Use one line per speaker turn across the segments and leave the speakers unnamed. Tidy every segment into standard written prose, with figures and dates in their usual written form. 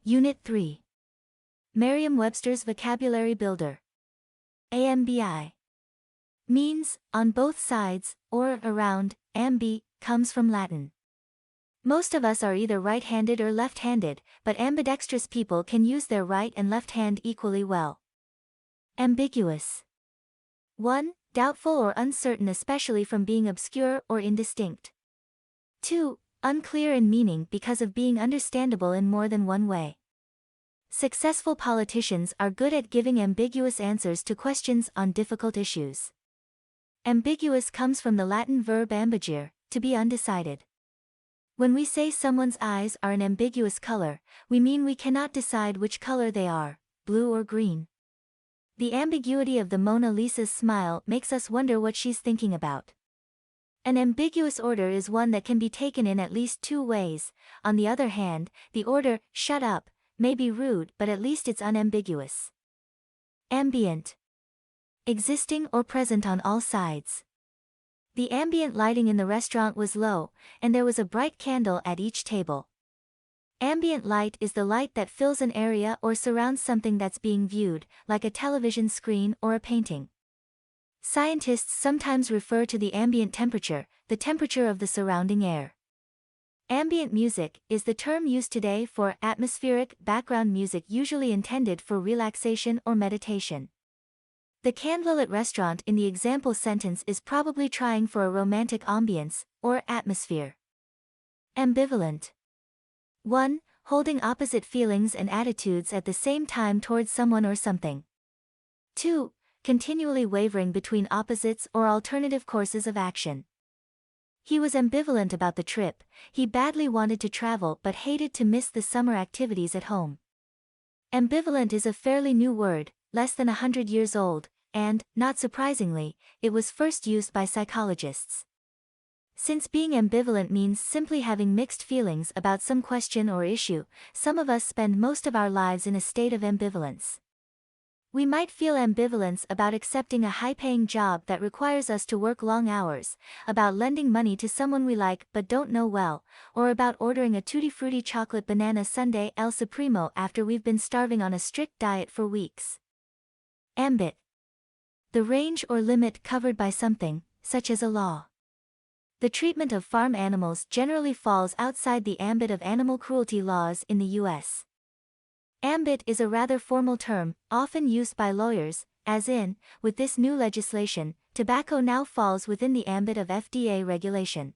Unit 3. Merriam-Webster's Vocabulary Builder. AMBI. Means, on both sides, or around. Ambi comes from Latin. Most of us are either right-handed or left-handed, but ambidextrous people can use their right and left hand equally well. Ambiguous. 1. Doubtful or uncertain, especially from being obscure or indistinct. 2. Unclear in meaning because of being understandable in more than one way. Successful politicians are good at giving ambiguous answers to questions on difficult issues. Ambiguous comes from the Latin verb ambigere, to be undecided. When we say someone's eyes are an ambiguous color, we mean we cannot decide which color they are, blue or green. The ambiguity of the Mona Lisa's smile makes us wonder what she's thinking about. An ambiguous order is one that can be taken in at least two ways. On the other hand, the order, shut up, may be rude, but at least it's unambiguous. Ambient. Existing or present on all sides. The ambient lighting in the restaurant was low, and there was a bright candle at each table. Ambient light is the light that fills an area or surrounds something that's being viewed, like a television screen or a painting. Scientists sometimes refer to the ambient temperature, the temperature of the surrounding air. Ambient music is the term used today for atmospheric background music, usually intended for relaxation or meditation. The candlelit restaurant in the example sentence is probably trying for a romantic ambience or atmosphere. Ambivalent. 1. Holding opposite feelings and attitudes at the same time towards someone or something. 2. Continually wavering between opposites or alternative courses of action. He was ambivalent about the trip. He badly wanted to travel but hated to miss the summer activities at home. Ambivalent is a fairly new word, less than 100 years old, and, not surprisingly, it was first used by psychologists. Since being ambivalent means simply having mixed feelings about some question or issue, some of us spend most of our lives in a state of ambivalence. We might feel ambivalence about accepting a high-paying job that requires us to work long hours, about lending money to someone we like but don't know well, or about ordering a tutti-frutti chocolate banana sundae El Supremo after we've been starving on a strict diet for weeks. Ambit. The range or limit covered by something, such as a law. The treatment of farm animals generally falls outside the ambit of animal cruelty laws in the U.S. Ambit is a rather formal term, often used by lawyers, as in, with this new legislation, tobacco now falls within the ambit of FDA regulation.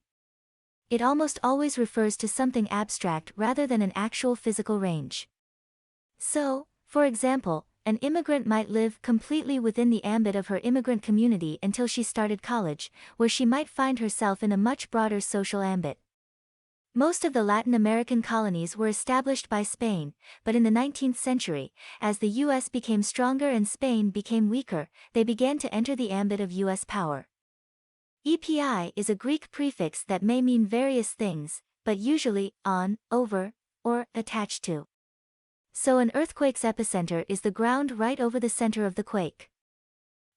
It almost always refers to something abstract rather than an actual physical range. So, for example, an immigrant might live completely within the ambit of her immigrant community until she started college, where she might find herself in a much broader social ambit. Most of the Latin American colonies were established by Spain, but in the 19th century, as the U.S. became stronger and Spain became weaker, they began to enter the ambit of U.S. power. EPI is a Greek prefix that may mean various things, but usually, on, over, or attached to. So an earthquake's epicenter is the ground right over the center of the quake.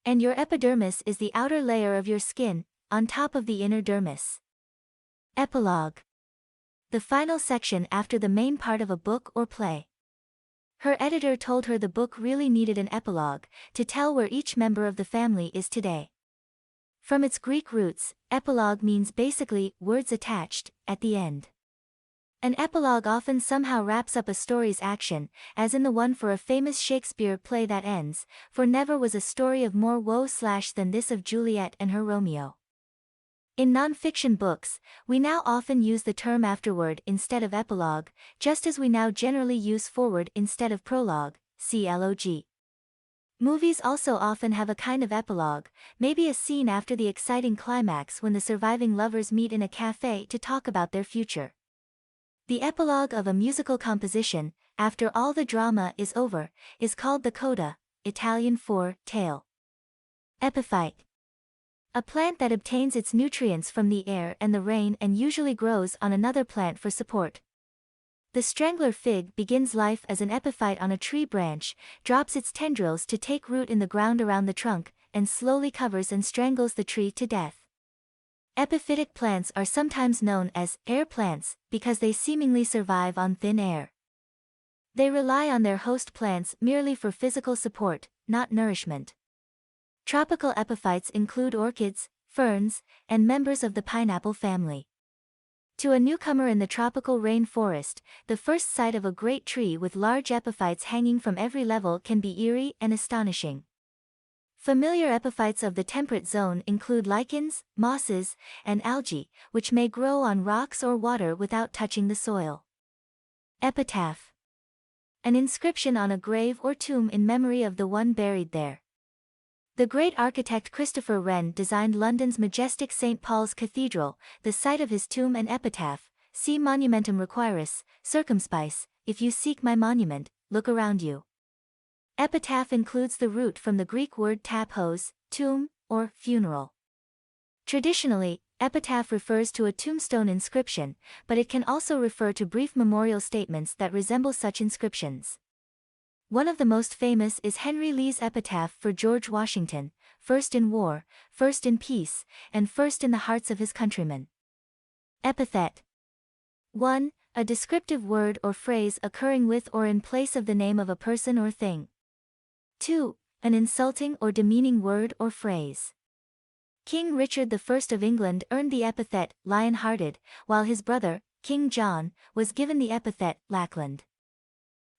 And your epidermis is the outer layer of your skin, on top of the inner dermis. Epilogue. The final section after the main part of a book or play. Her editor told her the book really needed an epilogue, to tell where each member of the family is today. From its Greek roots, epilogue means basically, words attached, at the end. An epilogue often somehow wraps up a story's action, as in the one for a famous Shakespeare play that ends, for never was a story of more woe than this of Juliet and her Romeo. In non-fiction books, we now often use the term afterword instead of epilogue, just as we now generally use forward instead of prologue, see log. Movies also often have a kind of epilogue, maybe a scene after the exciting climax when the surviving lovers meet in a cafe to talk about their future. The epilogue of a musical composition, after all the drama is over, is called the coda, Italian for tail. Epiphyte. A plant that obtains its nutrients from the air and the rain and usually grows on another plant for support. The strangler fig begins life as an epiphyte on a tree branch, drops its tendrils to take root in the ground around the trunk, and slowly covers and strangles the tree to death. Epiphytic plants are sometimes known as air plants because they seemingly survive on thin air. They rely on their host plants merely for physical support, not nourishment. Tropical epiphytes include orchids, ferns, and members of the pineapple family. To a newcomer in the tropical rainforest, the first sight of a great tree with large epiphytes hanging from every level can be eerie and astonishing. Familiar epiphytes of the temperate zone include lichens, mosses, and algae, which may grow on rocks or water without touching the soil. Epitaph. An inscription on a grave or tomb in memory of the one buried there. The great architect Christopher Wren designed London's majestic St. Paul's Cathedral, the site of his tomb and epitaph. See Monumentum Requiris, circumspice, if you seek my monument, look around you. Epitaph includes the root from the Greek word tapos, tomb, or funeral. Traditionally, epitaph refers to a tombstone inscription, but it can also refer to brief memorial statements that resemble such inscriptions. One of the most famous is Henry Lee's epitaph for George Washington, first in war, first in peace, and first in the hearts of his countrymen. Epithet. 1. A descriptive word or phrase occurring with or in place of the name of a person or thing. 2. An insulting or demeaning word or phrase. King Richard I of England earned the epithet lion-hearted, while his brother, King John, was given the epithet Lackland.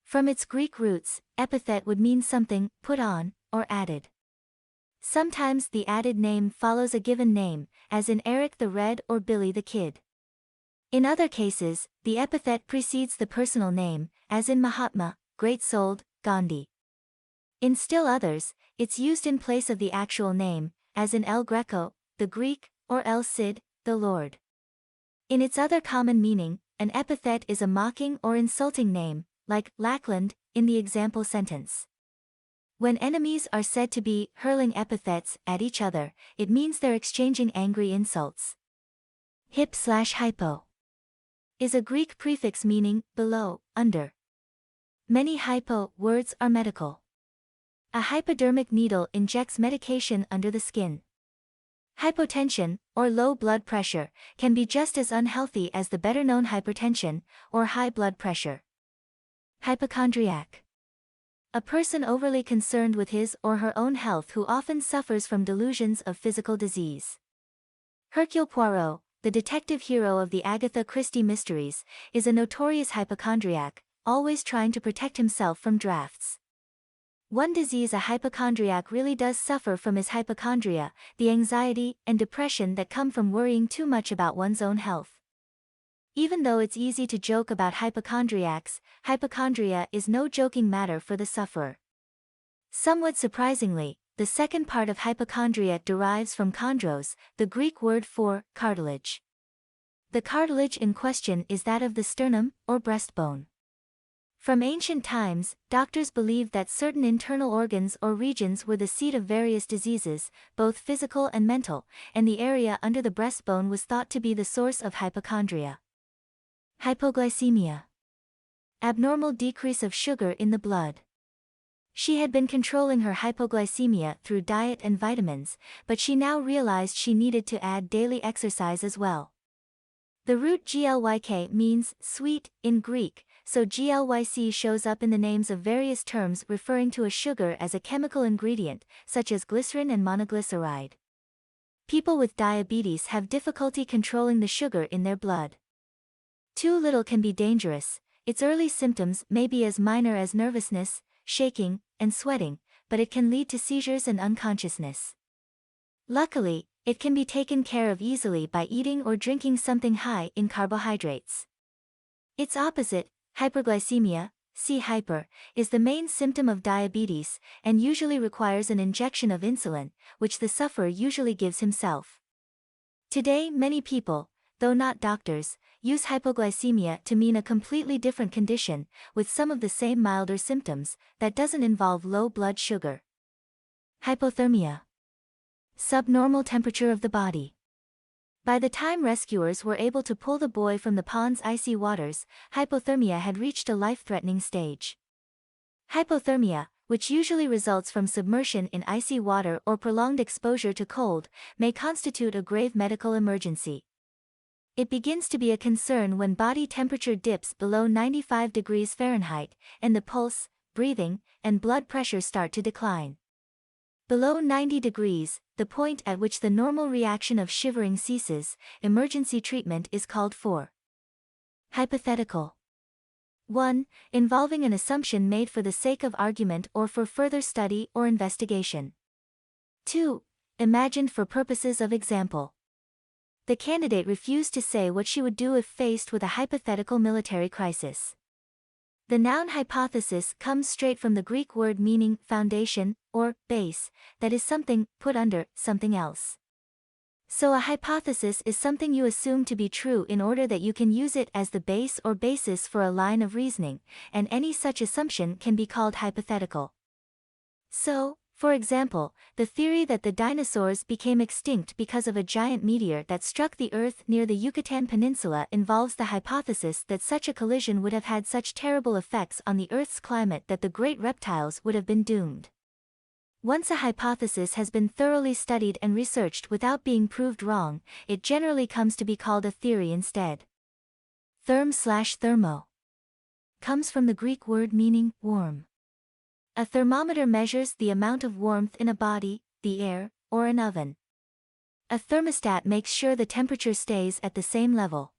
From its Greek roots, epithet would mean something put on or added. Sometimes the added name follows a given name, as in Eric the Red or Billy the Kid. In other cases, the epithet precedes the personal name, as in Mahatma, great-souled, Gandhi. In still others, it's used in place of the actual name, as in El Greco, the Greek, or El Cid, the Lord. In its other common meaning, an epithet is a mocking or insulting name, like Lackland, in the example sentence. When enemies are said to be hurling epithets at each other, it means they're exchanging angry insults. Hypo is a Greek prefix meaning below, under. Many hypo words are medical. A hypodermic needle injects medication under the skin. Hypotension, or low blood pressure, can be just as unhealthy as the better-known hypertension, or high blood pressure. Hypochondriac. A person overly concerned with his or her own health who often suffers from delusions of physical disease. Hercule Poirot, the detective hero of the Agatha Christie mysteries, is a notorious hypochondriac, always trying to protect himself from drafts. One disease a hypochondriac really does suffer from is hypochondria, the anxiety and depression that come from worrying too much about one's own health. Even though it's easy to joke about hypochondriacs, hypochondria is no joking matter for the sufferer. Somewhat surprisingly, the second part of hypochondria derives from chondros, the Greek word for cartilage. The cartilage in question is that of the sternum, or breastbone. From ancient times, doctors believed that certain internal organs or regions were the seat of various diseases, both physical and mental, and the area under the breastbone was thought to be the source of hypochondria. Hypoglycemia. Abnormal decrease of sugar in the blood. She had been controlling her hypoglycemia through diet and vitamins, but she now realized she needed to add daily exercise as well. The root glyk means sweet in Greek, so glyc shows up in the names of various terms referring to a sugar as a chemical ingredient, such as glycerin and monoglyceride. People with diabetes have difficulty controlling the sugar in their blood. Too little can be dangerous. Its early symptoms may be as minor as nervousness, shaking, and sweating, but it can lead to seizures and unconsciousness. Luckily, it can be taken care of easily by eating or drinking something high in carbohydrates. Its opposite, hyperglycemia, see hyper, is the main symptom of diabetes, and usually requires an injection of insulin, which the sufferer usually gives himself. Today many people, though not doctors, use hypoglycemia to mean a completely different condition, with some of the same milder symptoms, that doesn't involve low blood sugar. Hypothermia. Subnormal temperature of the body. By the time rescuers were able to pull the boy from the pond's icy waters, hypothermia had reached a life-threatening stage. Hypothermia, which usually results from submersion in icy water or prolonged exposure to cold, may constitute a grave medical emergency. It begins to be a concern when body temperature dips below 95 degrees Fahrenheit, and the pulse, breathing, and blood pressure start to decline. Below 90 degrees, the point at which the normal reaction of shivering ceases, emergency treatment is called for. Hypothetical. 1. Involving an assumption made for the sake of argument or for further study or investigation. 2. Imagined for purposes of example. The candidate refused to say what she would do if faced with a hypothetical military crisis. The noun hypothesis comes straight from the Greek word meaning foundation, or base, that is something put under something else. So a hypothesis is something you assume to be true in order that you can use it as the base or basis for a line of reasoning, and any such assumption can be called hypothetical. So, for example, the theory that the dinosaurs became extinct because of a giant meteor that struck the Earth near the Yucatan Peninsula involves the hypothesis that such a collision would have had such terrible effects on the Earth's climate that the great reptiles would have been doomed. Once a hypothesis has been thoroughly studied and researched without being proved wrong, it generally comes to be called a theory instead. Thermo comes from the Greek word meaning warm. A thermometer measures the amount of warmth in a body, the air, or an oven. A thermostat makes sure the temperature stays at the same level.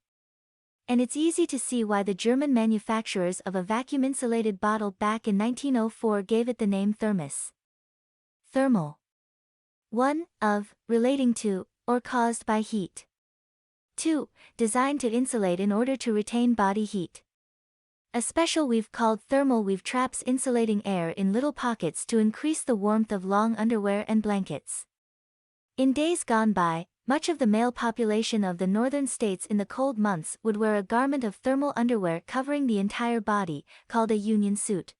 And it's easy to see why the German manufacturers of a vacuum-insulated bottle back in 1904 gave it the name thermos. Thermal. 1. Of, relating to, or caused by heat. 2. Designed to insulate in order to retain body heat. A special weave called thermal weave traps insulating air in little pockets to increase the warmth of long underwear and blankets. In days gone by, much of the male population of the northern states in the cold months would wear a garment of thermal underwear covering the entire body, called a union suit.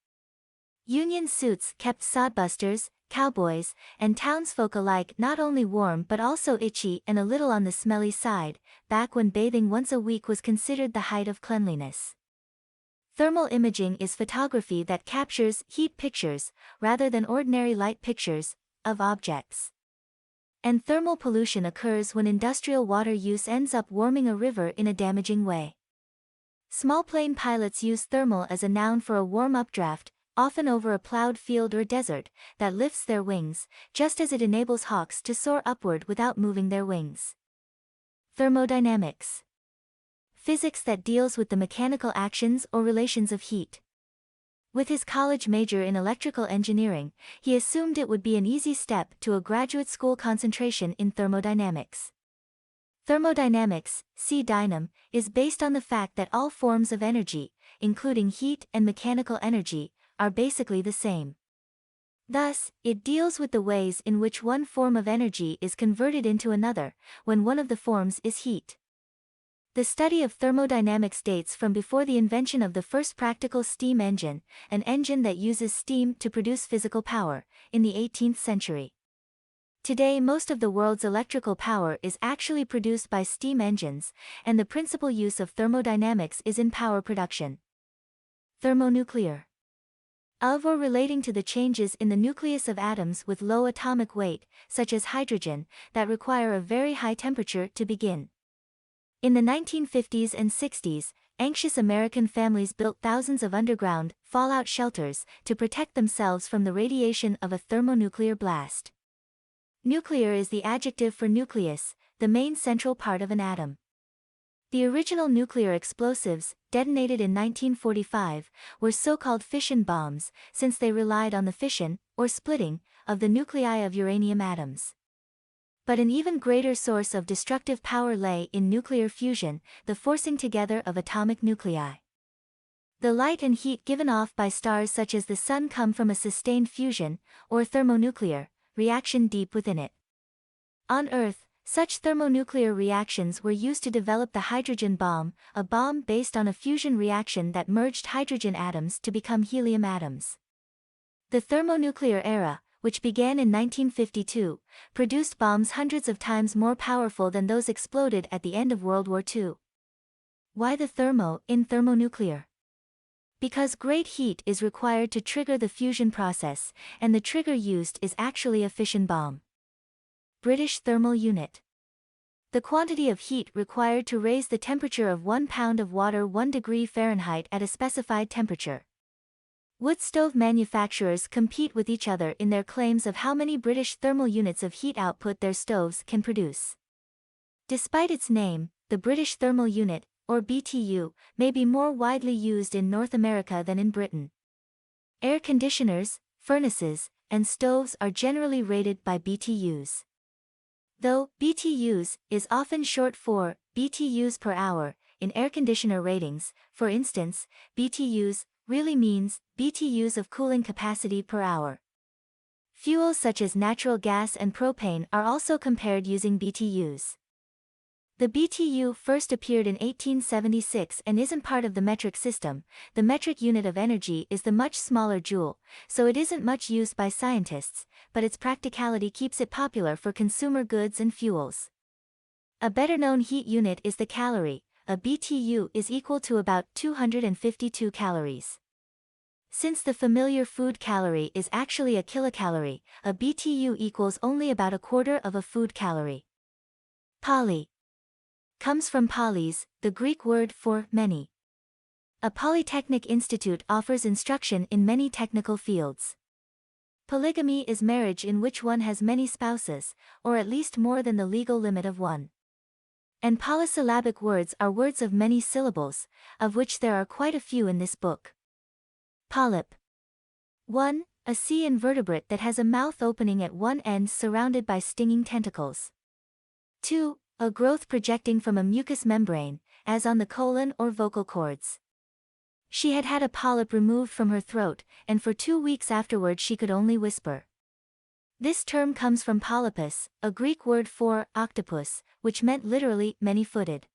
Union suits kept sodbusters, cowboys, and townsfolk alike not only warm but also itchy and a little on the smelly side, back when bathing once a week was considered the height of cleanliness. Thermal imaging is photography that captures heat pictures, rather than ordinary light pictures, of objects. And thermal pollution occurs when industrial water use ends up warming a river in a damaging way. Small plane pilots use thermal as a noun for a warm updraft, often over a plowed field or desert, that lifts their wings, just as it enables hawks to soar upward without moving their wings. Thermodynamics. Physics that deals with the mechanical actions or relations of heat. With his college major in electrical engineering, he assumed it would be an easy step to a graduate school concentration in thermodynamics. Thermodynamics, see dynam, is based on the fact that all forms of energy, including heat and mechanical energy, are basically the same. Thus, it deals with the ways in which one form of energy is converted into another, when one of the forms is heat. The study of thermodynamics dates from before the invention of the first practical steam engine, an engine that uses steam to produce physical power, in the 18th century. Today most of the world's electrical power is actually produced by steam engines, and the principal use of thermodynamics is in power production. Thermonuclear. Of or relating to the changes in the nucleus of atoms with low atomic weight, such as hydrogen, that require a very high temperature to begin. In the 1950s and 60s, anxious American families built thousands of underground, fallout shelters to protect themselves from the radiation of a thermonuclear blast. Nuclear is the adjective for nucleus, the main central part of an atom. The original nuclear explosives, detonated in 1945, were so-called fission bombs, since they relied on the fission, or splitting, of the nuclei of uranium atoms. But an even greater source of destructive power lay in nuclear fusion, the forcing together of atomic nuclei. The light and heat given off by stars such as the Sun come from a sustained fusion, or thermonuclear, reaction deep within it. On Earth, such thermonuclear reactions were used to develop the hydrogen bomb, a bomb based on a fusion reaction that merged hydrogen atoms to become helium atoms. The thermonuclear era, which began in 1952, produced bombs hundreds of times more powerful than those exploded at the end of World War II. Why the thermo in thermonuclear? Because great heat is required to trigger the fusion process, and the trigger used is actually a fission bomb. British Thermal Unit. the quantity of heat required to raise the temperature of 1 pound of water 1 degree Fahrenheit at a specified temperature. Wood stove manufacturers compete with each other in their claims of how many British thermal units of heat output their stoves can produce. Despite its name, the British thermal unit, or BTU, may be more widely used in North America than in Britain. Air conditioners, furnaces, and stoves are generally rated by BTUs. Though BTUs is often short for BTUs per hour, in air conditioner ratings, for instance, BTUs really means BTUs of cooling capacity per hour. Fuels such as natural gas and propane are also compared using BTUs. The BTU first appeared in 1876 and isn't part of the metric system. The metric unit of energy is the much smaller joule, so it isn't much used by scientists, but its practicality keeps it popular for consumer goods and fuels. A better-known heat unit is the calorie. A BTU is equal to about 252 calories. Since the familiar food calorie is actually a kilocalorie, a BTU equals only about a quarter of a food calorie. Poly comes from polis, the Greek word for many. A polytechnic institute offers instruction in many technical fields. Polygamy is marriage in which one has many spouses, or at least more than the legal limit of one. And polysyllabic words are words of many syllables, of which there are quite a few in this book. Polyp. 1. A sea invertebrate that has a mouth opening at one end surrounded by stinging tentacles. 2. A growth projecting from a mucous membrane, as on the colon or vocal cords. She had had a polyp removed from her throat, and for 2 weeks afterward she could only whisper. This term comes from polypus, a Greek word for octopus, which meant literally many-footed.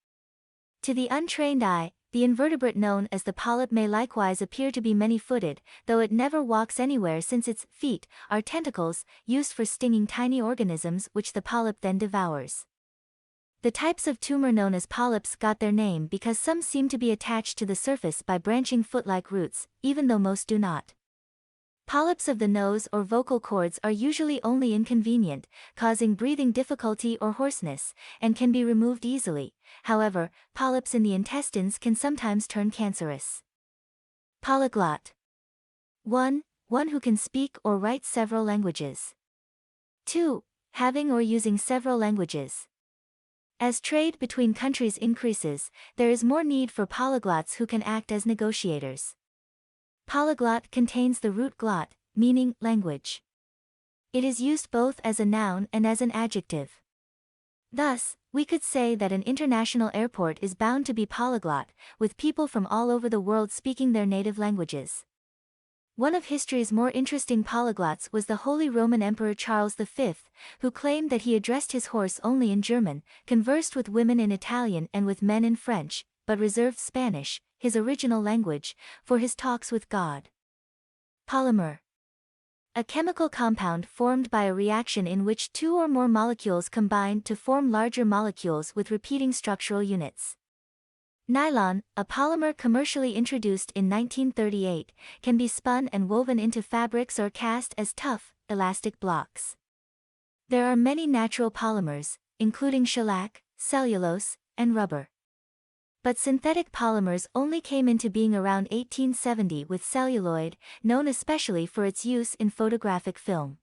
To the untrained eye, the invertebrate known as the polyp may likewise appear to be many-footed, though it never walks anywhere since its feet are tentacles, used for stinging tiny organisms which the polyp then devours. The types of tumor known as polyps got their name because some seem to be attached to the surface by branching foot-like roots, even though most do not. Polyps of the nose or vocal cords are usually only inconvenient, causing breathing difficulty or hoarseness, and can be removed easily. However, polyps in the intestines can sometimes turn cancerous. Polyglot. 1. One who can speak or write several languages. 2. Having or using several languages. As trade between countries increases, there is more need for polyglots who can act as negotiators. Polyglot contains the root glot, meaning language. It is used both as a noun and as an adjective. Thus, we could say that an international airport is bound to be polyglot, with people from all over the world speaking their native languages. One of history's more interesting polyglots was the Holy Roman Emperor Charles V, who claimed that he addressed his horse only in German, conversed with women in Italian and with men in French, but reserved Spanish, his original language, for his talks with God. Polymer. A chemical compound formed by a reaction in which two or more molecules combine to form larger molecules with repeating structural units. Nylon, a polymer commercially introduced in 1938, can be spun and woven into fabrics or cast as tough, elastic blocks. There are many natural polymers, including shellac, cellulose, and rubber. But synthetic polymers only came into being around 1870 with celluloid, known especially for its use in photographic film.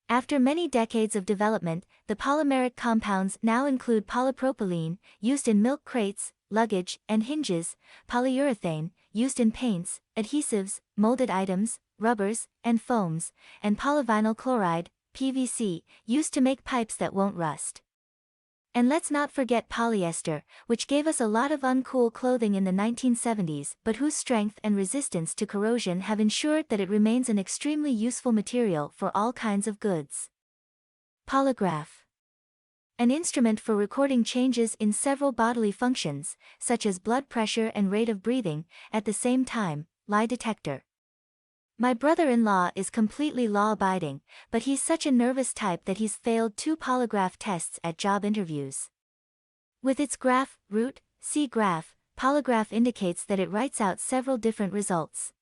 After many decades of development, the polymeric compounds now include polypropylene, used in milk crates, luggage, and hinges, polyurethane, used in paints, adhesives, molded items, rubbers, and foams, and polyvinyl chloride, PVC, used to make pipes that won't rust. And let's not forget polyester, which gave us a lot of uncool clothing in the 1970s, but whose strength and resistance to corrosion have ensured that it remains an extremely useful material for all kinds of goods. Polygraph. An instrument for recording changes in several bodily functions, such as blood pressure and rate of breathing, at the same time. Lie detector. My brother-in-law is completely law-abiding, but he's such a nervous type that he's failed 2 polygraph tests at job interviews. With its graph, root, C graph, polygraph indicates that it writes out several different results.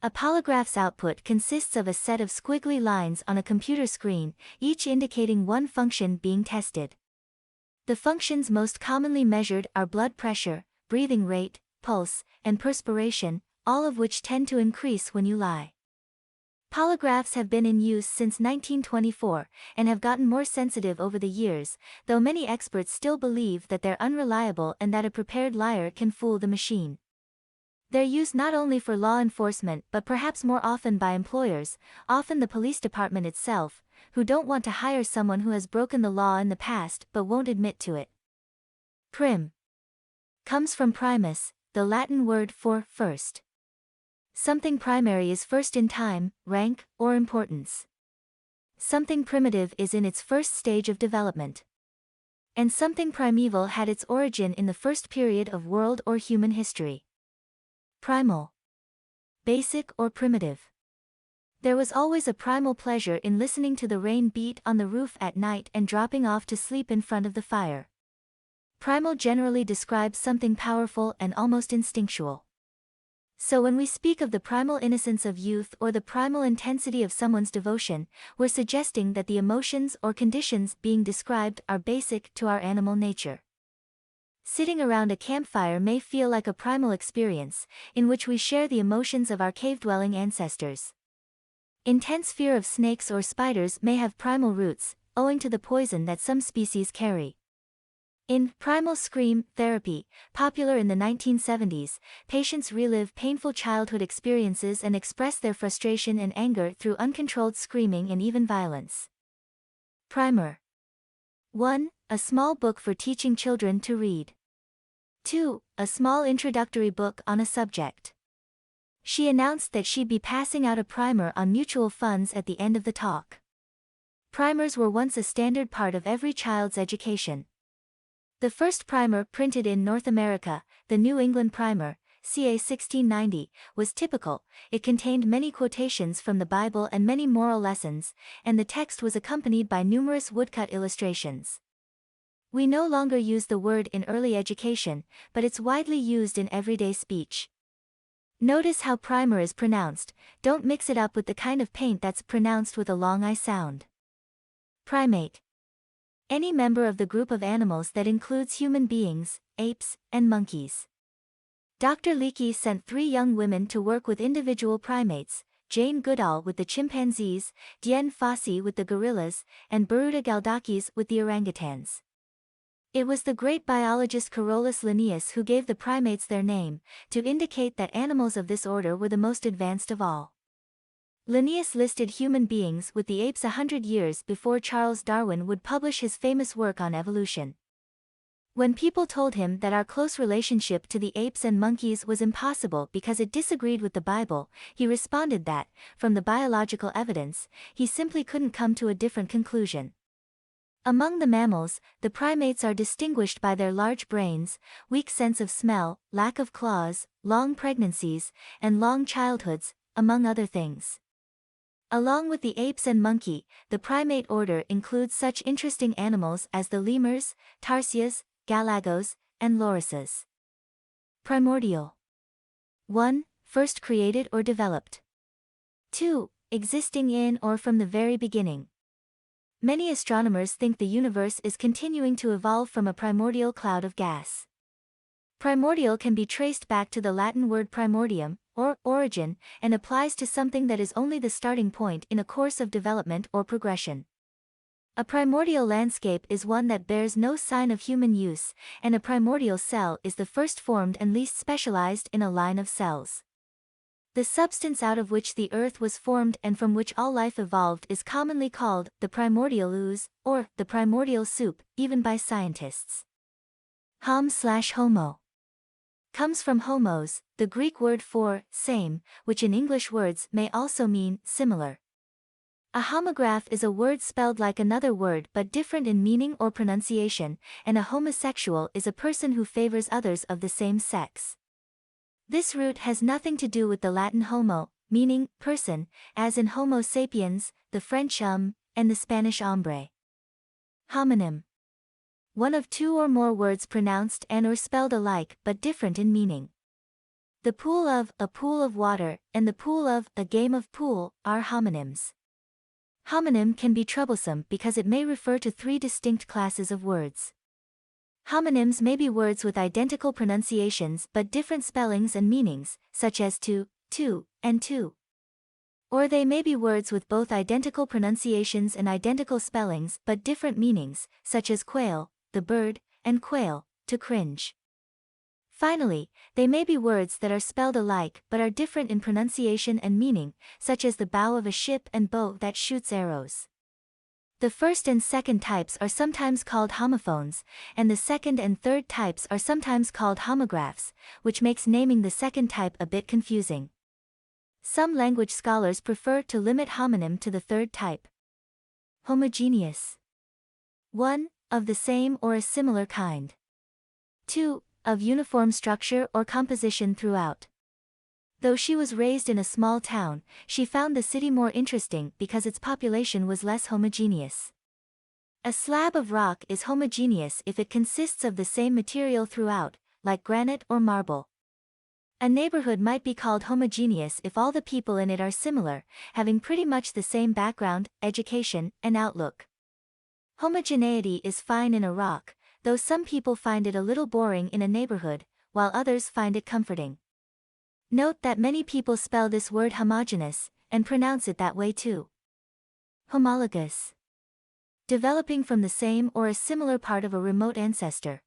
A polygraph's output consists of a set of squiggly lines on a computer screen, each indicating one function being tested. The functions most commonly measured are blood pressure, breathing rate, pulse, and perspiration, all of which tend to increase when you lie. Polygraphs have been in use since 1924, and have gotten more sensitive over the years, though many experts still believe that they're unreliable and that a prepared liar can fool the machine. They're used not only for law enforcement but perhaps more often by employers, often the police department itself, who don't want to hire someone who has broken the law in the past but won't admit to it. Prim comes from primus, the Latin word for first. Something primary is first in time, rank, or importance. Something primitive is in its first stage of development. And something primeval had its origin in the first period of world or human history. Primal. Basic or primitive. There was always a primal pleasure in listening to the rain beat on the roof at night and dropping off to sleep in front of the fire. Primal generally describes something powerful and almost instinctual. So when we speak of the primal innocence of youth or the primal intensity of someone's devotion, we're suggesting that the emotions or conditions being described are basic to our animal nature. Sitting around a campfire may feel like a primal experience, in which we share the emotions of our cave-dwelling ancestors. Intense fear of snakes or spiders may have primal roots, owing to the poison that some species carry. In Primal Scream Therapy, popular in the 1970s, patients relive painful childhood experiences and express their frustration and anger through uncontrolled screaming and even violence. Primer. 1. A small book for teaching children to read. 2. A small introductory book on a subject. She announced that she'd be passing out a primer on mutual funds at the end of the talk. Primers were once a standard part of every child's education. The first primer printed in North America, the New England Primer, ca. 1690, was typical. It contained many quotations from the Bible and many moral lessons, and the text was accompanied by numerous woodcut illustrations. We no longer use the word in early education, but it's widely used in everyday speech. Notice how primer is pronounced. Don't mix it up with the kind of paint that's pronounced with a long I sound. Primate. Any member of the group of animals that includes human beings, apes, and monkeys. Dr. Leakey sent 3 young women to work with individual primates, Jane Goodall with the chimpanzees, Diane Fossey with the gorillas, and Garuda Galdakis with the orangutans. It was the great biologist Carolus Linnaeus who gave the primates their name, to indicate that animals of this order were the most advanced of all. Linnaeus listed human beings with the apes 100 years before Charles Darwin would publish his famous work on evolution. When people told him that our close relationship to the apes and monkeys was impossible because it disagreed with the Bible, he responded that, from the biological evidence, he simply couldn't come to a different conclusion. Among the mammals, the primates are distinguished by their large brains, weak sense of smell, lack of claws, long pregnancies, and long childhoods, among other things. Along with the apes and monkey, the primate order includes such interesting animals as the lemurs, tarsiers, galagos, and lorises. Primordial. 1. First created or developed. 2. Existing in or from the very beginning. Many astronomers think the universe is continuing to evolve from a primordial cloud of gas. Primordial can be traced back to the Latin word primordium, or origin, and applies to something that is only the starting point in a course of development or progression. A primordial landscape is one that bears no sign of human use, and a primordial cell is the first formed and least specialized in a line of cells. The substance out of which the earth was formed and from which all life evolved is commonly called the primordial ooze, or the primordial soup, even by scientists. Homo comes from homos, the Greek word for same, which in English words may also mean similar. A homograph is a word spelled like another word but different in meaning or pronunciation, and a homosexual is a person who favors others of the same sex. This root has nothing to do with the Latin homo, meaning person, as in Homo sapiens, the French and the Spanish hombre. Homonym. One of 2 or more words pronounced and or spelled alike but different in meaning. The pool of a pool of water and the pool of a game of pool are homonyms. Homonym can be troublesome because it may refer to 3 distinct classes of words. Homonyms may be words with identical pronunciations but different spellings and meanings, such as to, and two. Or they may be words with both identical pronunciations and identical spellings but different meanings, such as quail, the bird, and quail, to cringe. Finally, they may be words that are spelled alike but are different in pronunciation and meaning, such as the bow of a ship and bow that shoots arrows. The first and second types are sometimes called homophones, and the second and third types are sometimes called homographs, which makes naming the second type a bit confusing. Some language scholars prefer to limit homonym to the third type. Homogeneous. 1. Of the same or a similar kind. 2. Of uniform structure or composition throughout. Though she was raised in a small town, she found the city more interesting because its population was less homogeneous. A slab of rock is homogeneous if it consists of the same material throughout, like granite or marble. A neighborhood might be called homogeneous if all the people in it are similar, having pretty much the same background, education, and outlook. Homogeneity is fine in a rock, though some people find it a little boring in a neighborhood, while others find it comforting. Note that many people spell this word homogeneous, and pronounce it that way too. Homologous. Developing from the same or a similar part of a remote ancestor.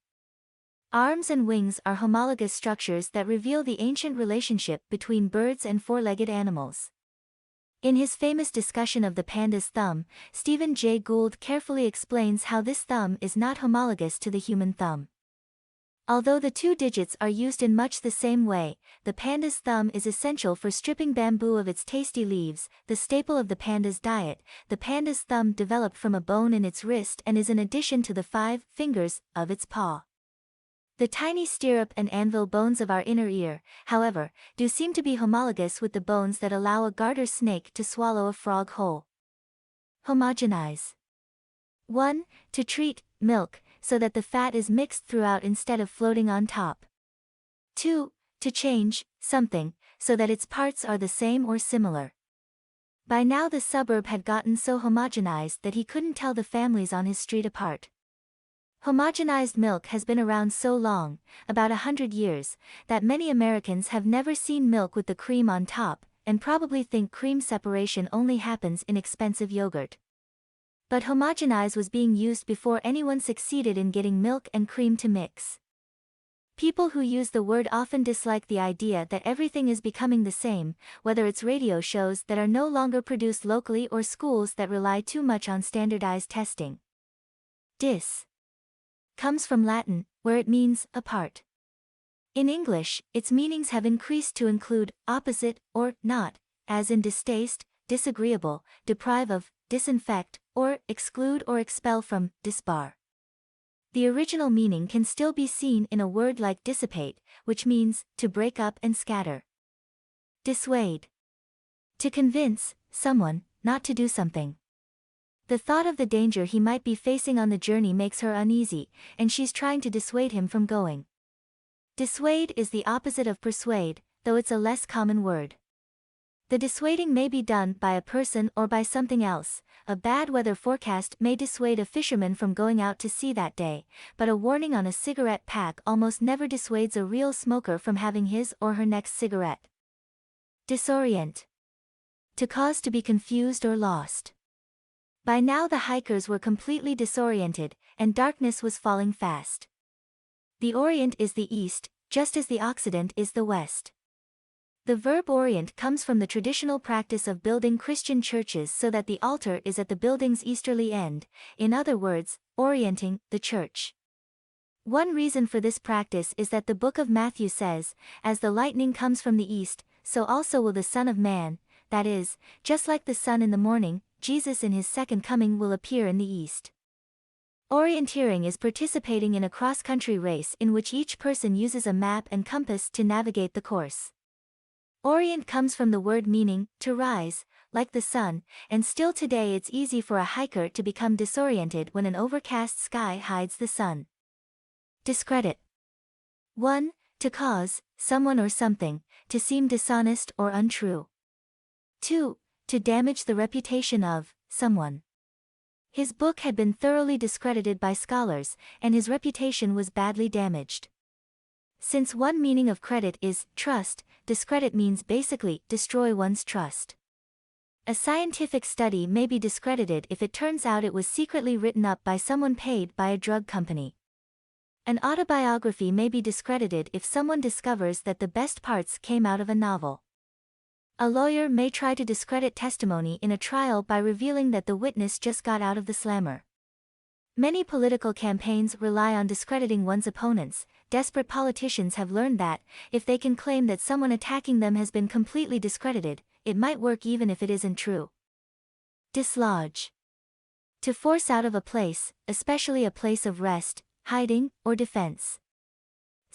Arms and wings are homologous structures that reveal the ancient relationship between birds and four-legged animals. In his famous discussion of the panda's thumb, Stephen Jay Gould carefully explains how this thumb is not homologous to the human thumb. Although the two digits are used in much the same way, the panda's thumb is essential for stripping bamboo of its tasty leaves, the staple of the panda's diet. The panda's thumb developed from a bone in its wrist and is an addition to the 5 fingers of its paw. The tiny stirrup and anvil bones of our inner ear, however, do seem to be homologous with the bones that allow a garter snake to swallow a frog whole. Homogenize. 1. To treat, milk, so that the fat is mixed throughout instead of floating on top. 2. To change, something, so that its parts are the same or similar. By now the suburb had gotten so homogenized that he couldn't tell the families on his street apart. Homogenized milk has been around so long, about 100 years, that many Americans have never seen milk with the cream on top, and probably think cream separation only happens in expensive yogurt. But homogenize was being used before anyone succeeded in getting milk and cream to mix. People who use the word often dislike the idea that everything is becoming the same, whether it's radio shows that are no longer produced locally or schools that rely too much on standardized testing. Dis comes from Latin, where it means apart. In English, its meanings have increased to include opposite or not, as in distaste, disagreeable, deprive of, disinfect, or exclude or expel from, disbar. The original meaning can still be seen in a word like dissipate, which means to break up and scatter. Dissuade. To convince someone not to do something. The thought of the danger he might be facing on the journey makes her uneasy, and she's trying to dissuade him from going. Dissuade is the opposite of persuade, though it's a less common word. The dissuading may be done by a person or by something else. A bad weather forecast may dissuade a fisherman from going out to sea that day, but a warning on a cigarette pack almost never dissuades a real smoker from having his or her next cigarette. Disorient. To cause to be confused or lost. By now the hikers were completely disoriented, and darkness was falling fast. The Orient is the East, just as the Occident is the West. The verb orient comes from the traditional practice of building Christian churches so that the altar is at the building's easterly end, in other words, orienting the church. One reason for this practice is that the book of Matthew says, "As the lightning comes from the east, so also will the Son of Man," that is, just like the sun in the morning, Jesus in his second coming will appear in the east. Orienteering is participating in a cross-country race in which each person uses a map and compass to navigate the course. Orient comes from the word meaning, to rise, like the sun, and still today it's easy for a hiker to become disoriented when an overcast sky hides the sun. Discredit. 1. To cause someone or something to seem dishonest or untrue. 2. To damage the reputation of someone. His book had been thoroughly discredited by scholars, and his reputation was badly damaged. Since one meaning of credit is trust, discredit means basically destroy one's trust. A scientific study may be discredited if it turns out it was secretly written up by someone paid by a drug company. An autobiography may be discredited if someone discovers that the best parts came out of a novel. A lawyer may try to discredit testimony in a trial by revealing that the witness just got out of the slammer. Many political campaigns rely on discrediting one's opponents. Desperate politicians have learned that, if they can claim that someone attacking them has been completely discredited, it might work even if it isn't true. Dislodge. To force out of a place, especially a place of rest, hiding, or defense.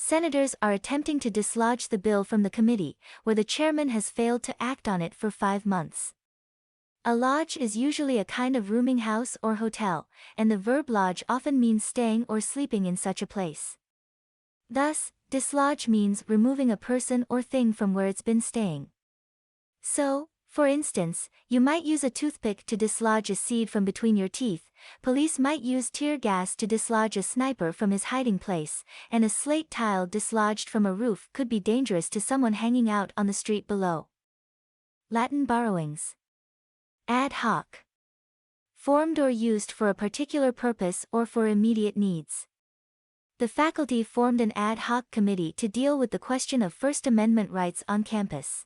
Senators are attempting to dislodge the bill from the committee, where the chairman has failed to act on it for 5 months. A lodge is usually a kind of rooming house or hotel, and the verb lodge often means staying or sleeping in such a place. Thus, dislodge means removing a person or thing from where it's been staying. So, for instance, you might use a toothpick to dislodge a seed from between your teeth, police might use tear gas to dislodge a sniper from his hiding place, and a slate tile dislodged from a roof could be dangerous to someone hanging out on the street below. Latin borrowings. Ad hoc. Formed or used for a particular purpose or for immediate needs. The faculty formed an ad hoc committee to deal with the question of First Amendment rights on campus.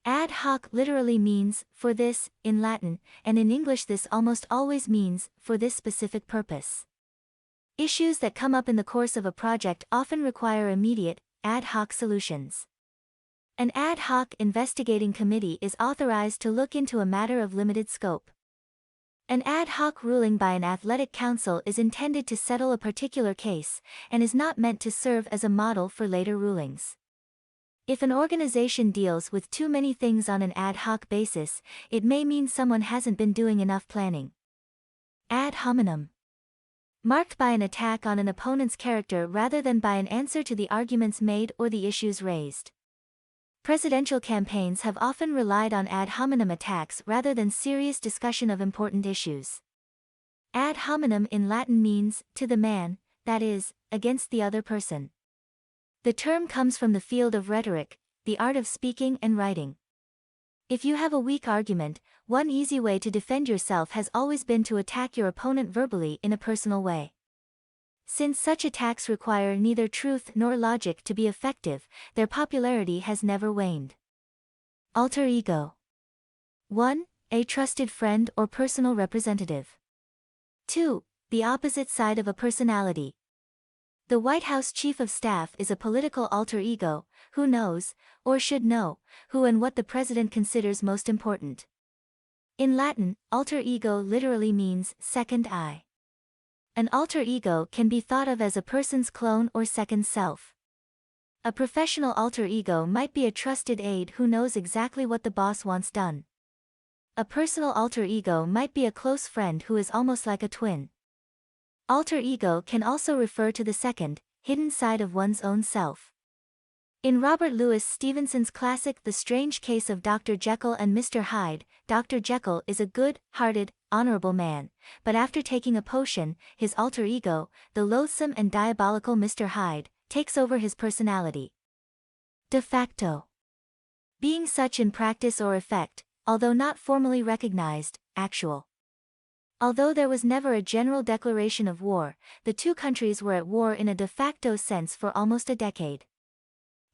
Ad hoc literally means, for this, in Latin, and in English this almost always means, for this specific purpose. Issues that come up in the course of a project often require immediate, ad hoc solutions. An ad hoc investigating committee is authorized to look into a matter of limited scope. An ad hoc ruling by an athletic council is intended to settle a particular case, and is not meant to serve as a model for later rulings. If an organization deals with too many things on an ad hoc basis, it may mean someone hasn't been doing enough planning. Ad hominem. Marked by an attack on an opponent's character rather than by an answer to the arguments made or the issues raised. Presidential campaigns have often relied on ad hominem attacks rather than serious discussion of important issues. Ad hominem in Latin means, to the man, that is, against the other person. The term comes from the field of rhetoric, the art of speaking and writing. If you have a weak argument, one easy way to defend yourself has always been to attack your opponent verbally in a personal way. Since such attacks require neither truth nor logic to be effective, their popularity has never waned. Alter ego. 1. A trusted friend or personal representative. 2. The opposite side of a personality. The White House Chief of Staff is a political alter ego, who knows, or should know, who and what the president considers most important. In Latin, alter ego literally means second I. An alter ego can be thought of as a person's clone or second self. A professional alter ego might be a trusted aide who knows exactly what the boss wants done. A personal alter ego might be a close friend who is almost like a twin. Alter ego can also refer to the second, hidden side of one's own self. In Robert Louis Stevenson's classic The Strange Case of Dr. Jekyll and Mr. Hyde, Dr. Jekyll is a good-hearted, honorable man, but after taking a potion, his alter ego, the loathsome and diabolical Mr. Hyde, takes over his personality. De facto. Being such in practice or effect, although not formally recognized, actual. Although there was never a general declaration of war, the two countries were at war in a de facto sense for almost a decade.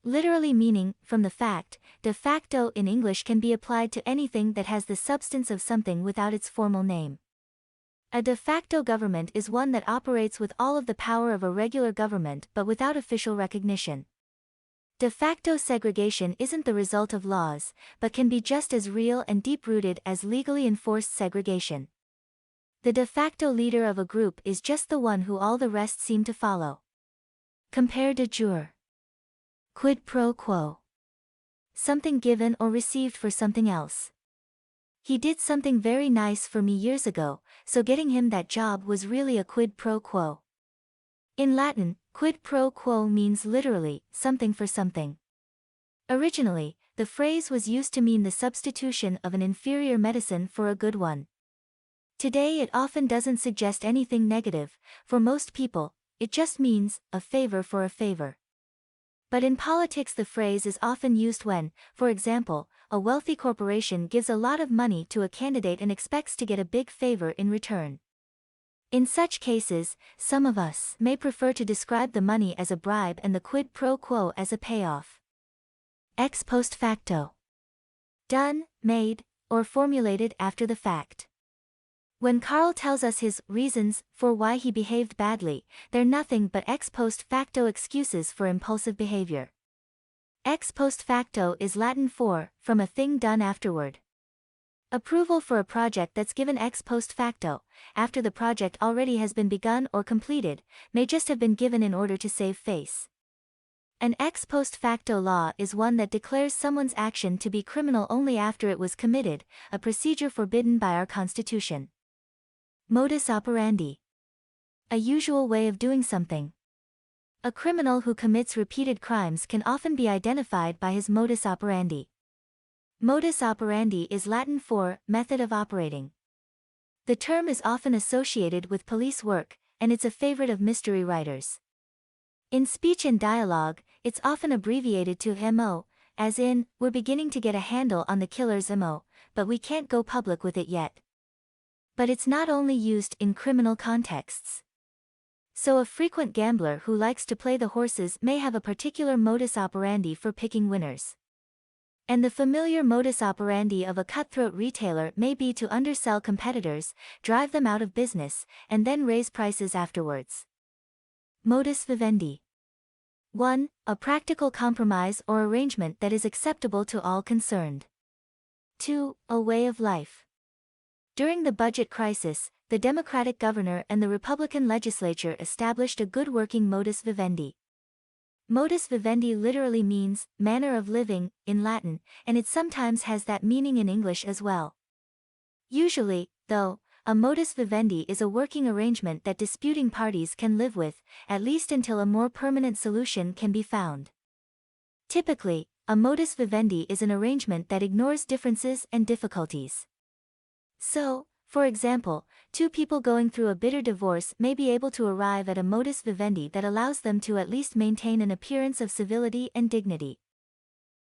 Literally meaning, from the fact, de facto in English can be applied to anything that has the substance of something without its formal name. A de facto government is one that operates with all of the power of a regular government but without official recognition. De facto segregation isn't the result of laws, but can be just as real and deep-rooted as legally enforced segregation. The de facto leader of a group is just the one who all the rest seem to follow. Compare de jure. Quid pro quo. Something given or received for something else. He did something very nice for me years ago, so getting him that job was really a quid pro quo. In Latin, quid pro quo means literally, something for something. Originally, the phrase was used to mean the substitution of an inferior medicine for a good one. Today it often doesn't suggest anything negative. For most people, it just means a favor for a favor. But in politics the phrase is often used when, for example, a wealthy corporation gives a lot of money to a candidate and expects to get a big favor in return. In such cases, some of us may prefer to describe the money as a bribe and the quid pro quo as a payoff. Ex post facto. Done, made, or formulated after the fact. When Carl tells us his reasons for why he behaved badly, they're nothing but ex post facto excuses for impulsive behavior. Ex post facto is Latin for, from a thing done afterward. Approval for a project that's given ex post facto, after the project already has been begun or completed, may just have been given in order to save face. An ex post facto law is one that declares someone's action to be criminal only after it was committed, a procedure forbidden by our Constitution. Modus operandi. A usual way of doing something. A criminal who commits repeated crimes can often be identified by his modus operandi. Modus operandi is Latin for method of operating. The term is often associated with police work, and it's a favorite of mystery writers. In speech and dialogue, it's often abbreviated to MO, as in, we're beginning to get a handle on the killer's MO, but we can't go public with it yet. But it's not only used in criminal contexts. So a frequent gambler who likes to play the horses may have a particular modus operandi for picking winners. And the familiar modus operandi of a cutthroat retailer may be to undersell competitors, drive them out of business, and then raise prices afterwards. Modus vivendi. 1. A practical compromise or arrangement that is acceptable to all concerned. 2. A way of life. During the budget crisis, the Democratic governor and the Republican legislature established a good working modus vivendi. Modus vivendi literally means manner of living in Latin, and it sometimes has that meaning in English as well. Usually, though, a modus vivendi is a working arrangement that disputing parties can live with, at least until a more permanent solution can be found. Typically, a modus vivendi is an arrangement that ignores differences and difficulties. So, for example, two people going through a bitter divorce may be able to arrive at a modus vivendi that allows them to at least maintain an appearance of civility and dignity.